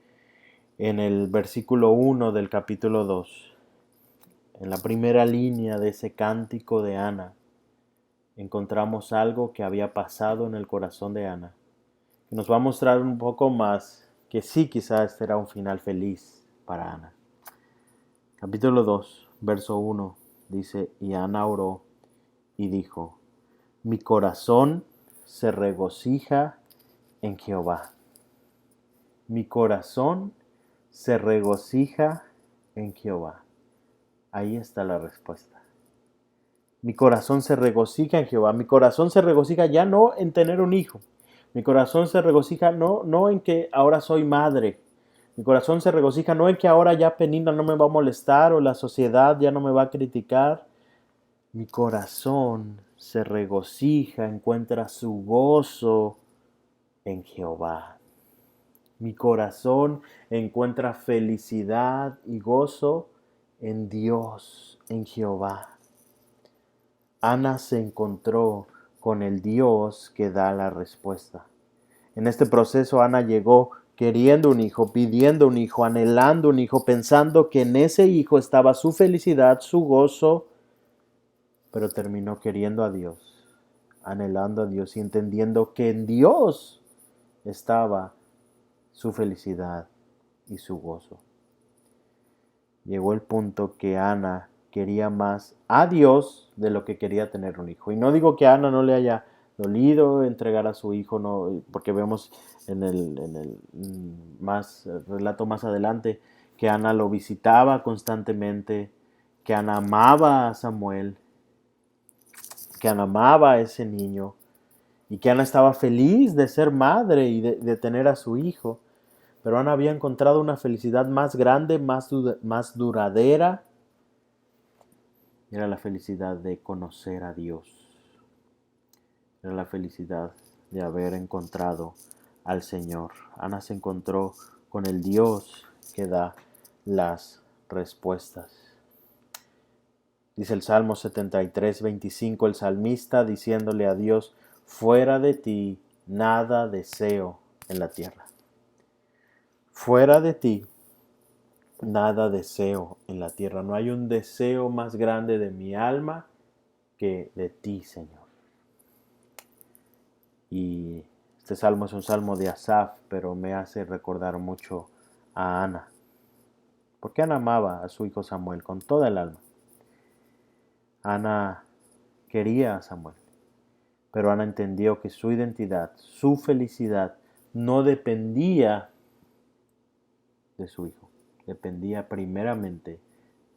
en el versículo 1 del capítulo 2, en la primera línea de ese cántico de Ana, encontramos algo que había pasado en el corazón de Ana, que nos va a mostrar un poco más que sí, quizás este era un final feliz para Ana. Capítulo 2, verso 1, dice, y Ana oró y dijo, mi corazón se regocija en Jehová. Mi corazón se regocija en Jehová. Ahí está la respuesta. Mi corazón se regocija en Jehová. Mi corazón se regocija ya no en tener un hijo. Mi corazón se regocija no en que ahora soy madre. Mi corazón se regocija no en que ahora ya Penina no me va a molestar o la sociedad ya no me va a criticar. Mi corazón se regocija, encuentra su gozo en Jehová. Mi corazón encuentra felicidad y gozo en Dios, en Jehová. Ana se encontró con el Dios que da la respuesta. En este proceso Ana llegó queriendo un hijo, pidiendo un hijo, anhelando un hijo, pensando que en ese hijo estaba su felicidad, su gozo, pero terminó queriendo a Dios, anhelando a Dios y entendiendo que en Dios estaba su felicidad y su gozo. Llegó el punto que Ana quería más a Dios de lo que quería tener un hijo. Y no digo que a Ana no le haya dolido entregar a su hijo, no, porque vemos en el relato más adelante que Ana lo visitaba constantemente, que Ana amaba a Samuel, que Ana amaba a ese niño y que Ana estaba feliz de ser madre y de tener a su hijo. Pero Ana había encontrado una felicidad más grande, más duradera. Era la felicidad de conocer a Dios. Era la felicidad de haber encontrado al Señor. Ana se encontró con el Dios que da las respuestas. Dice el Salmo 73, 25, el salmista diciéndole a Dios, fuera de ti nada deseo en la tierra. Fuera de ti nada deseo en la tierra. No hay un deseo más grande de mi alma que de ti, Señor. Y este salmo es un salmo de Asaf, pero me hace recordar mucho a Ana. Porque Ana amaba a su hijo Samuel con toda el alma. Ana quería a Samuel, pero Ana entendió que su identidad, su felicidad, no dependía de su hijo. Dependía primeramente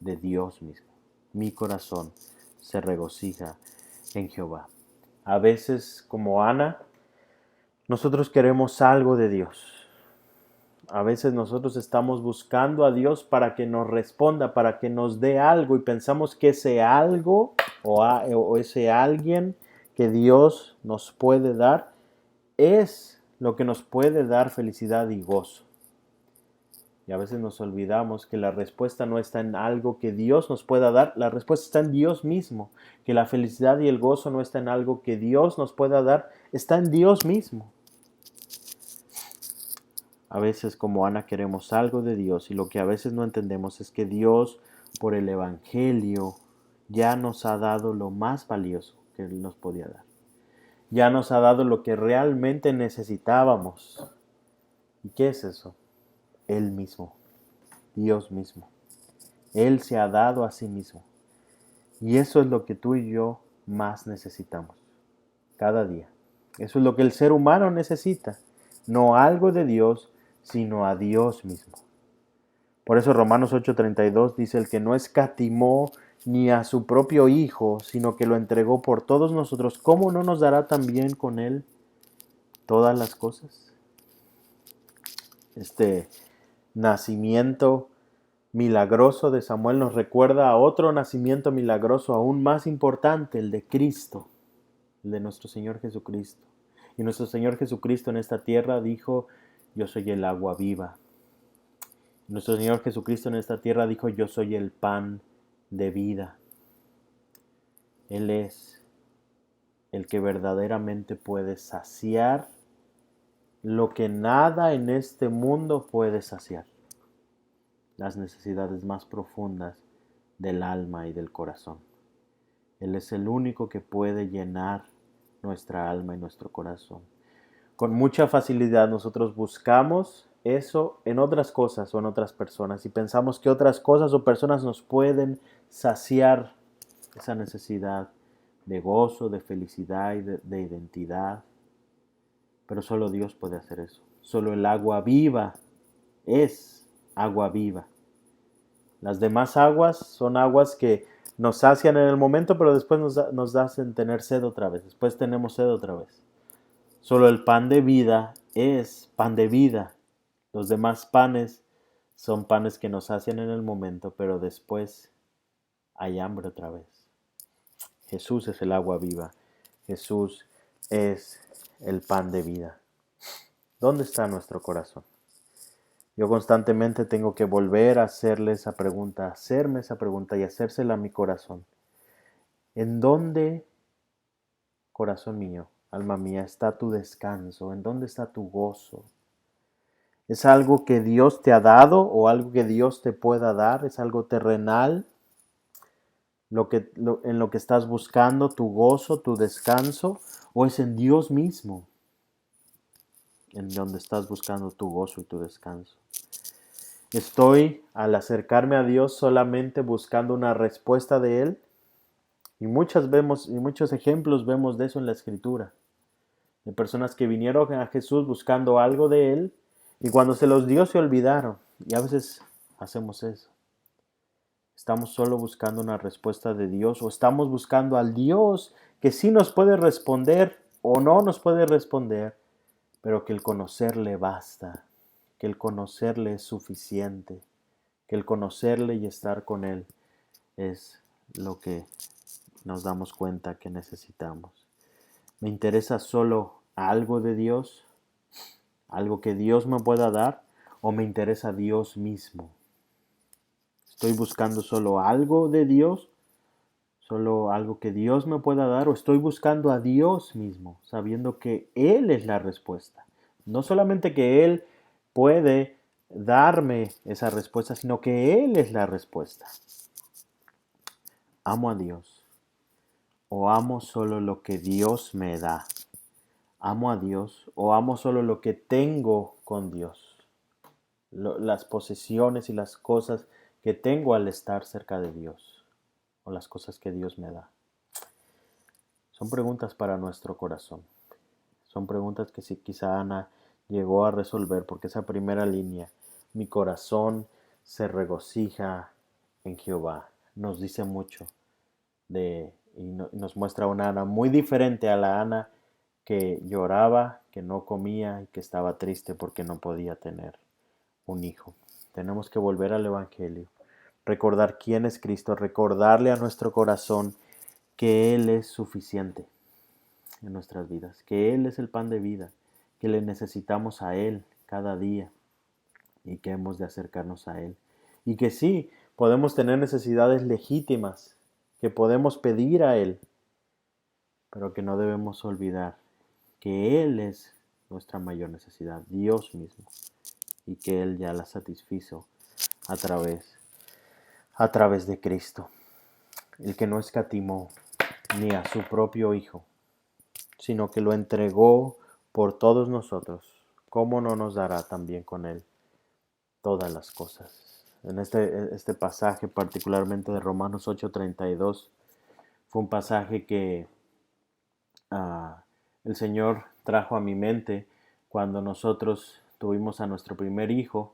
de Dios mismo. Mi corazón se regocija en Jehová. A veces, como Ana, nosotros queremos algo de Dios. A veces nosotros estamos buscando a Dios para que nos responda, para que nos dé algo y pensamos que ese algo o ese alguien que Dios nos puede dar es lo que nos puede dar felicidad y gozo. Y a veces nos olvidamos que la respuesta no está en algo que Dios nos pueda dar, la respuesta está en Dios mismo. Que la felicidad y el gozo no está en algo que Dios nos pueda dar, está en Dios mismo. A veces como Ana queremos algo de Dios y lo que a veces no entendemos es que Dios por el Evangelio ya nos ha dado lo más valioso que Él nos podía dar. Ya nos ha dado lo que realmente necesitábamos. ¿Y qué es eso? Él mismo, Dios mismo. Él se ha dado a sí mismo. Y eso es lo que tú y yo más necesitamos, cada día. Eso es lo que el ser humano necesita. No algo de Dios, sino a Dios mismo. Por eso Romanos 8:32 dice, el que no escatimó ni a su propio Hijo, sino que lo entregó por todos nosotros, ¿cómo no nos dará también con Él todas las cosas? Este nacimiento milagroso de Samuel nos recuerda a otro nacimiento milagroso aún más importante, el de Cristo, el de nuestro Señor Jesucristo. Y nuestro Señor Jesucristo en esta tierra dijo, yo soy el agua viva. Nuestro Señor Jesucristo en esta tierra dijo, yo soy el pan de vida. Él es el que verdaderamente puede saciar lo que nada en este mundo puede saciar. Las necesidades más profundas del alma y del corazón. Él es el único que puede llenar nuestra alma y nuestro corazón. Con mucha facilidad nosotros buscamos eso en otras cosas o en otras personas y pensamos que otras cosas o personas nos pueden saciar esa necesidad de gozo, de felicidad y de identidad. Pero solo Dios puede hacer eso. Solo el agua viva es agua viva. Las demás aguas son aguas que nos sacian en el momento, pero después nos hacen tener sed otra vez. Después tenemos sed otra vez. Solo el pan de vida es pan de vida. Los demás panes son panes que nos sacian en el momento, pero después hay hambre otra vez. Jesús es el agua viva. Jesús es el pan de vida. ¿Dónde está nuestro corazón? Yo constantemente tengo que volver a hacerme esa pregunta y hacérsela a mi corazón. ¿En dónde, corazón mío, alma mía, está tu descanso? ¿En dónde está tu gozo? ¿Es algo que Dios te ha dado o algo que Dios te pueda dar? ¿Es algo terrenal? En lo que estás buscando tu gozo, tu descanso, o es en Dios mismo en donde estás buscando tu gozo y tu descanso. Estoy, al acercarme a Dios, solamente buscando una respuesta de Él. Y muchos ejemplos vemos de eso en la Escritura. De personas que vinieron a Jesús buscando algo de Él y cuando se los dio se olvidaron. Y a veces hacemos eso. Estamos solo buscando una respuesta de Dios o estamos buscando al Dios que sí nos puede responder o no nos puede responder, pero que el conocerle basta, que el conocerle es suficiente, que el conocerle y estar con Él es lo que nos damos cuenta que necesitamos. ¿Me interesa solo algo de Dios? ¿Algo que Dios me pueda dar? ¿O me interesa Dios mismo? ¿Estoy buscando solo algo de Dios? ¿Solo algo que Dios me pueda dar? ¿O estoy buscando a Dios mismo, sabiendo que Él es la respuesta? No solamente que Él puede darme esa respuesta, sino que Él es la respuesta. ¿Amo a Dios? ¿O amo solo lo que Dios me da? ¿Amo a Dios o amo solo lo que tengo con Dios? Las posesiones y las cosas que tengo al estar cerca de Dios o las cosas que Dios me da. Son preguntas para nuestro corazón. Son preguntas que si quizá Ana llegó a resolver porque esa primera línea, mi corazón se regocija en Jehová, nos dice mucho nos muestra una Ana muy diferente a la Ana que lloraba, que no comía y que estaba triste porque no podía tener un hijo. Tenemos que volver al Evangelio, recordar quién es Cristo, recordarle a nuestro corazón que Él es suficiente en nuestras vidas, que Él es el pan de vida, que le necesitamos a Él cada día y que hemos de acercarnos a Él. Y que sí, podemos tener necesidades legítimas, que podemos pedir a Él, pero que no debemos olvidar que Él es nuestra mayor necesidad, Dios mismo, y que Él ya la satisfizo a través de Cristo, el que no escatimó ni a su propio Hijo, sino que lo entregó por todos nosotros. ¿Cómo no nos dará también con Él todas las cosas? En este pasaje, particularmente de Romanos 8:32, fue un pasaje que el Señor trajo a mi mente cuando nosotros tuvimos a nuestro primer hijo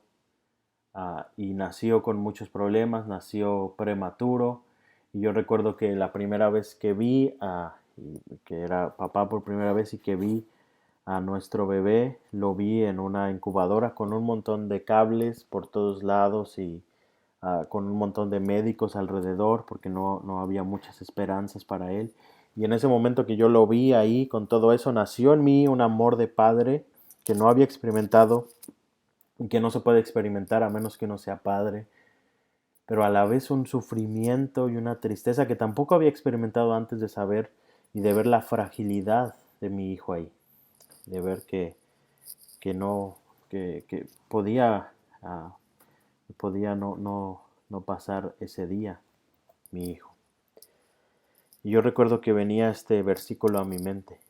y nació con muchos problemas, nació prematuro. Y yo recuerdo que la primera vez que vi, que era papá por primera vez y que vi a nuestro bebé, lo vi en una incubadora con un montón de cables por todos lados y con un montón de médicos alrededor porque no había muchas esperanzas para él. Y en ese momento que yo lo vi ahí con todo eso, nació en mí un amor de padre que no había experimentado y que no se puede experimentar a menos que uno sea padre, pero a la vez un sufrimiento y una tristeza que tampoco había experimentado antes de saber y de ver la fragilidad de mi hijo ahí, de ver que no, que podía, podía no pasar ese día, mi hijo. Y yo recuerdo que venía este versículo a mi mente: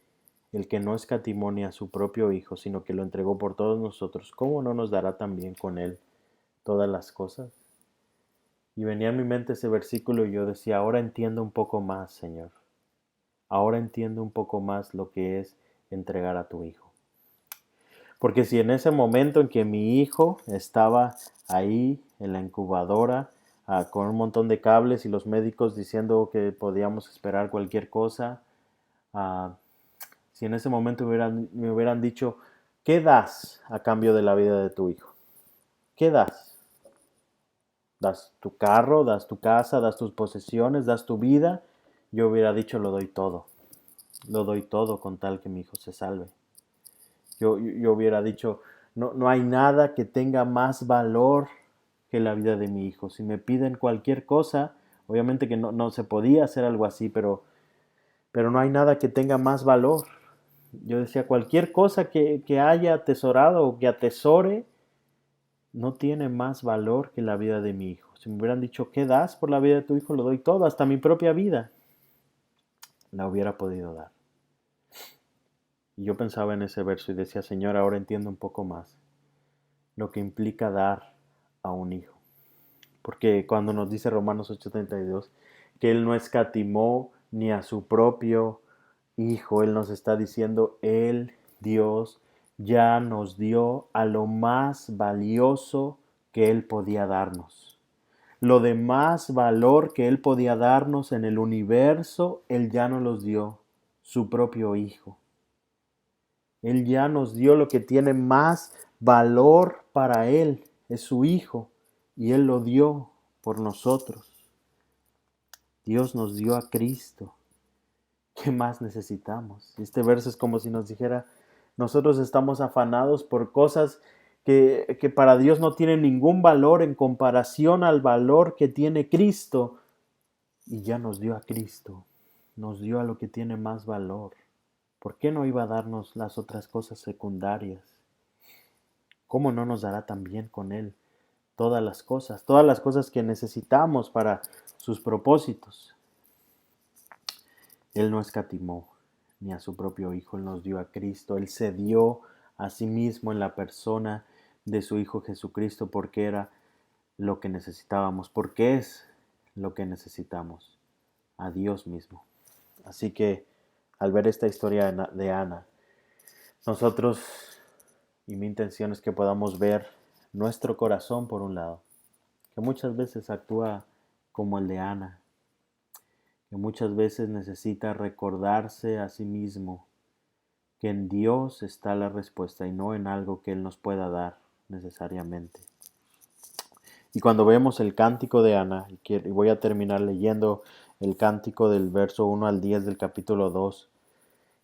el que no escatimó ni a su propio hijo, sino que lo entregó por todos nosotros, ¿cómo no nos dará también con él todas las cosas? Y venía a mi mente ese versículo y yo decía, ahora entiendo un poco más, Señor. Ahora entiendo un poco más lo que es entregar a tu hijo. Porque si en ese momento en que mi hijo estaba ahí en la incubadora, con un montón de cables y los médicos diciendo que podíamos esperar cualquier cosa, si en ese momento me hubieran dicho, ¿qué das a cambio de la vida de tu hijo? ¿Qué das? ¿Das tu carro, das tu casa, das tus posesiones, das tu vida? Yo hubiera dicho, lo doy todo con tal que mi hijo se salve. Yo hubiera dicho, no hay nada que tenga más valor que la vida de mi hijo. Si me piden cualquier cosa, obviamente que no se podía hacer algo así, pero no hay nada que tenga más valor. Yo decía, cualquier cosa que haya atesorado o que atesore, no tiene más valor que la vida de mi hijo. Si me hubieran dicho, ¿qué das por la vida de tu hijo? Lo doy todo, hasta mi propia vida. La hubiera podido dar. Y yo pensaba en ese verso y decía, Señor, ahora entiendo un poco más lo que implica dar a un hijo. Porque cuando nos dice Romanos 8:32 que Él no escatimó ni a su propio hijo, Él nos está diciendo, Él, Dios, ya nos dio a lo más valioso que Él podía darnos. Lo de más valor que Él podía darnos en el universo, Él ya nos los dio, su propio hijo. Él ya nos dio lo que tiene más valor para Él, es su hijo, y Él lo dio por nosotros. Dios nos dio a Cristo. ¿Qué más necesitamos? Este verso es como si nos dijera, nosotros estamos afanados por cosas que para Dios no tienen ningún valor en comparación al valor que tiene Cristo. Y ya nos dio a Cristo, nos dio a lo que tiene más valor. ¿Por qué no iba a darnos las otras cosas secundarias? ¿Cómo no nos dará también con Él todas las cosas que necesitamos para sus propósitos? Él no escatimó ni a su propio Hijo, Él nos dio a Cristo, Él se dio a sí mismo en la persona de su Hijo Jesucristo porque era lo que necesitábamos, porque es lo que necesitamos, a Dios mismo. Así que al ver esta historia de Ana, nosotros, y mi intención es que podamos ver nuestro corazón por un lado, que muchas veces actúa como el de Ana, que muchas veces necesita recordarse a sí mismo que en Dios está la respuesta y no en algo que Él nos pueda dar necesariamente. Y cuando vemos el cántico de Ana, y voy a terminar leyendo el cántico del verso 1 al 10 del capítulo 2,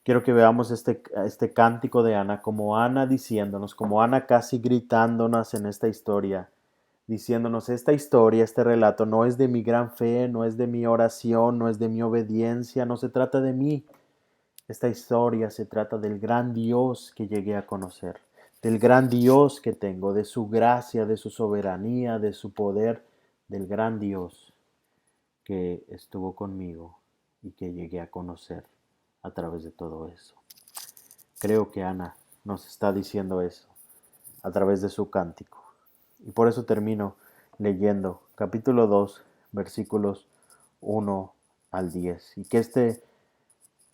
quiero que veamos este cántico de Ana como Ana diciéndonos, como Ana casi gritándonos en esta historia, diciéndonos, esta historia, este relato no es de mi gran fe, no es de mi oración, no es de mi obediencia, no se trata de mí. Esta historia se trata del gran Dios que llegué a conocer, del gran Dios que tengo, de su gracia, de su soberanía, de su poder, del gran Dios que estuvo conmigo y que llegué a conocer a través de todo eso. Creo que Ana nos está diciendo eso a través de su cántico. Y por eso termino leyendo capítulo 2, versículos 1 al 10. Y que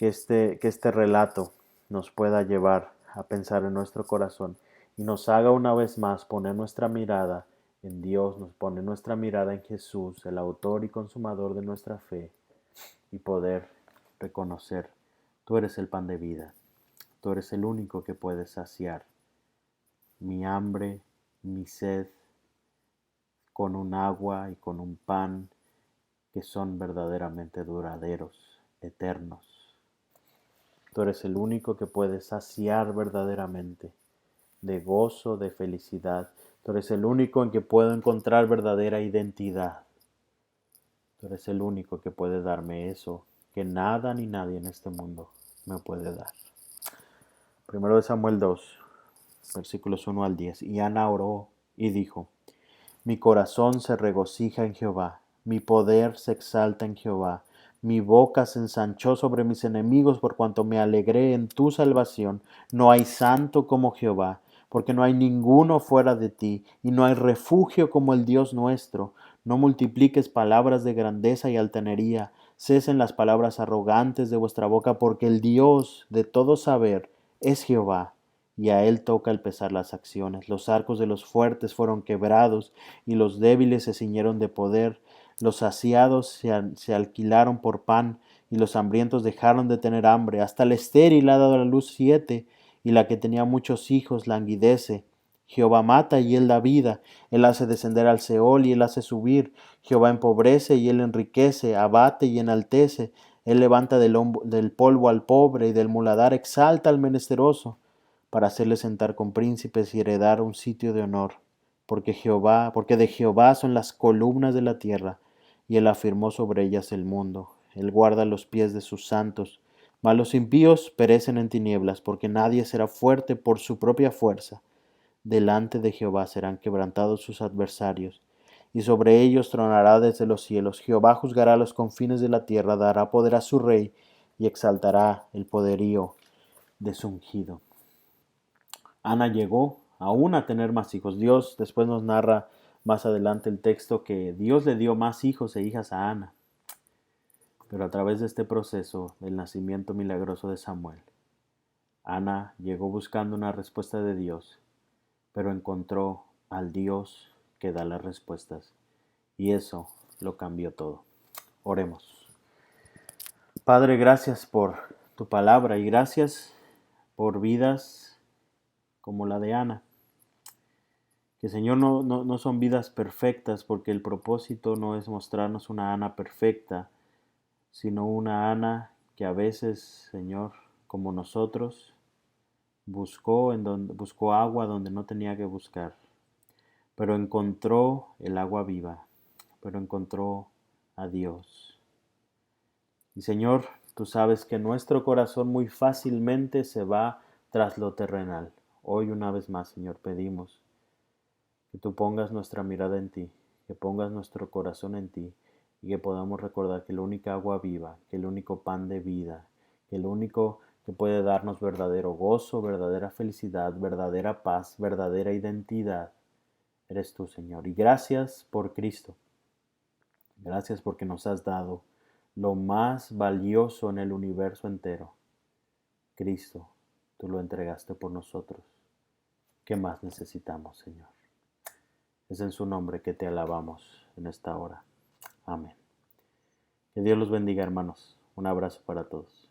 este relato nos pueda llevar a pensar en nuestro corazón y nos haga una vez más poner nuestra mirada en Dios, nos pone nuestra mirada en Jesús, el autor y consumador de nuestra fe, y poder reconocer, tú eres el pan de vida, tú eres el único que puede saciar mi hambre, mi sed, con un agua y con un pan que son verdaderamente duraderos, eternos. Tú eres el único que puede saciar verdaderamente de gozo, de felicidad. Tú eres el único en que puedo encontrar verdadera identidad. Tú eres el único que puede darme eso que nada ni nadie en este mundo me puede dar. Primero de Samuel 2, versículos 1 al 10. Y Ana oró y dijo: Mi corazón se regocija en Jehová, mi poder se exalta en Jehová. Mi boca se ensanchó sobre mis enemigos por cuanto me alegré en tu salvación. No hay santo como Jehová, porque no hay ninguno fuera de ti, y no hay refugio como el Dios nuestro. No multipliques palabras de grandeza y altanería, cesen las palabras arrogantes de vuestra boca, porque el Dios de todo saber es Jehová, y a él toca el pesar las acciones. Los arcos de los fuertes fueron quebrados, y los débiles se ciñeron de poder. Los saciados se alquilaron por pan, y los hambrientos dejaron de tener hambre. Hasta el estéril ha dado a la luz 7, y la que tenía muchos hijos languidece. Jehová mata y él da vida, él hace descender al Seol y él hace subir. Jehová empobrece y él enriquece, abate y enaltece. Él levanta del polvo al pobre y del muladar exalta al menesteroso, para hacerle sentar con príncipes y heredar un sitio de honor. Porque de Jehová son las columnas de la tierra, y él afirmó sobre ellas el mundo. Él guarda los pies de sus santos, mas los impíos perecen en tinieblas, porque nadie será fuerte por su propia fuerza. Delante de Jehová serán quebrantados sus adversarios, y sobre ellos tronará desde los cielos. Jehová juzgará los confines de la tierra, dará poder a su rey, y exaltará el poderío de su ungido. Ana llegó aún a tener más hijos. Dios después nos narra más adelante el texto que Dios le dio más hijos e hijas a Ana. Pero a través de este proceso del nacimiento milagroso de Samuel, Ana llegó buscando una respuesta de Dios, pero encontró al Dios que da las respuestas. Y eso lo cambió todo. Oremos. Padre, gracias por tu palabra y gracias por vidas como la de Ana. Que Señor, no son vidas perfectas, porque el propósito no es mostrarnos una Ana perfecta, sino una Ana que a veces, Señor, como nosotros, buscó agua donde no tenía que buscar, pero encontró el agua viva, pero encontró a Dios. Y Señor, tú sabes que nuestro corazón muy fácilmente se va tras lo terrenal. Hoy una vez más, Señor, pedimos que tú pongas nuestra mirada en ti, que pongas nuestro corazón en ti, y que podamos recordar que la única agua viva, que el único pan de vida, que el único que puede darnos verdadero gozo, verdadera felicidad, verdadera paz, verdadera identidad, eres tú, Señor. Y gracias por Cristo. Gracias porque nos has dado lo más valioso en el universo entero. Cristo, tú lo entregaste por nosotros. ¿Qué más necesitamos, Señor? Es en su nombre que te alabamos en esta hora. Amén. Que Dios los bendiga, hermanos. Un abrazo para todos.